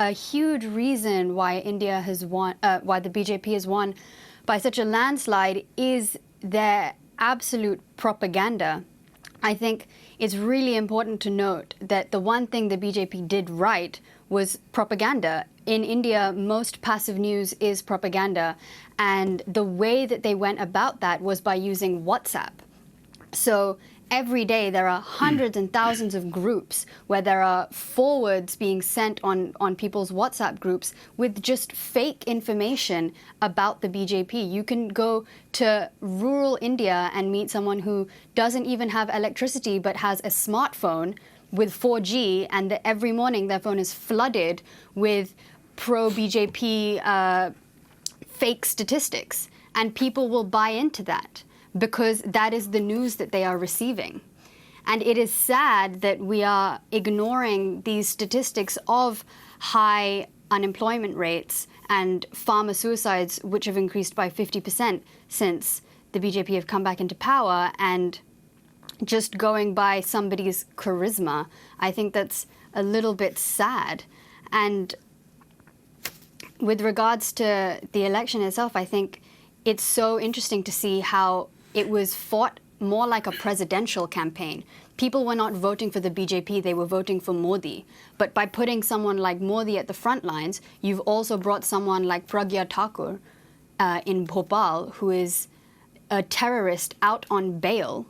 a huge reason why India has won, why the BJP has won by such a landslide is their absolute propaganda. I think it's really important to note that the one thing the BJP did right was propaganda. In India, most passive news is propaganda, and the way that they went about that was by using WhatsApp. So every day there are hundreds and thousands of groups where there are forwards being sent on people's WhatsApp groups with just fake information about the BJP. You can go to rural India and meet someone who doesn't even have electricity but has a smartphone with 4G, and every morning their phone is flooded with pro-BJP fake statistics, and people will buy into that because that is the news that they are receiving. And it is sad that we are ignoring these statistics of high unemployment rates and farmer suicides, which have increased by 50% since the BJP have come back into power, and just going by somebody's charisma. I think that's a little bit sad. And with regards to the election itself, I think it's so interesting to see how it was fought more like a presidential campaign. People were not voting for the BJP, they were voting for Modi. But by putting someone like Modi at the front lines, you've also brought someone like Pragya Thakur in Bhopal, who is a terrorist out on bail,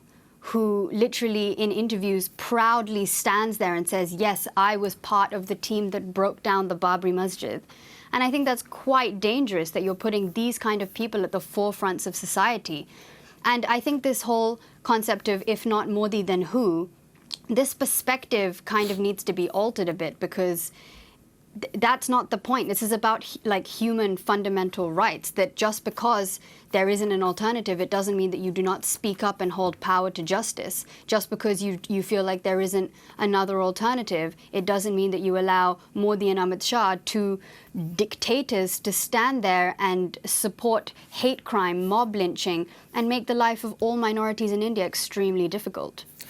who literally in interviews proudly stands there and says, yes, I was part of the team that broke down the Babri Masjid. And I think that's quite dangerous that you're putting these kind of people at the forefronts of society. And I think this whole concept of if not Modi, then who, this perspective kind of needs to be altered a bit, because that's not the point. This is about like human fundamental rights, that just because there isn't an alternative, it doesn't mean that you do not speak up and hold power to justice. Just because you feel like there isn't another alternative, it doesn't mean that you allow Modi and Amit Shah, two dictators, to stand there and support hate crime, mob lynching, and make the life of all minorities in India extremely difficult.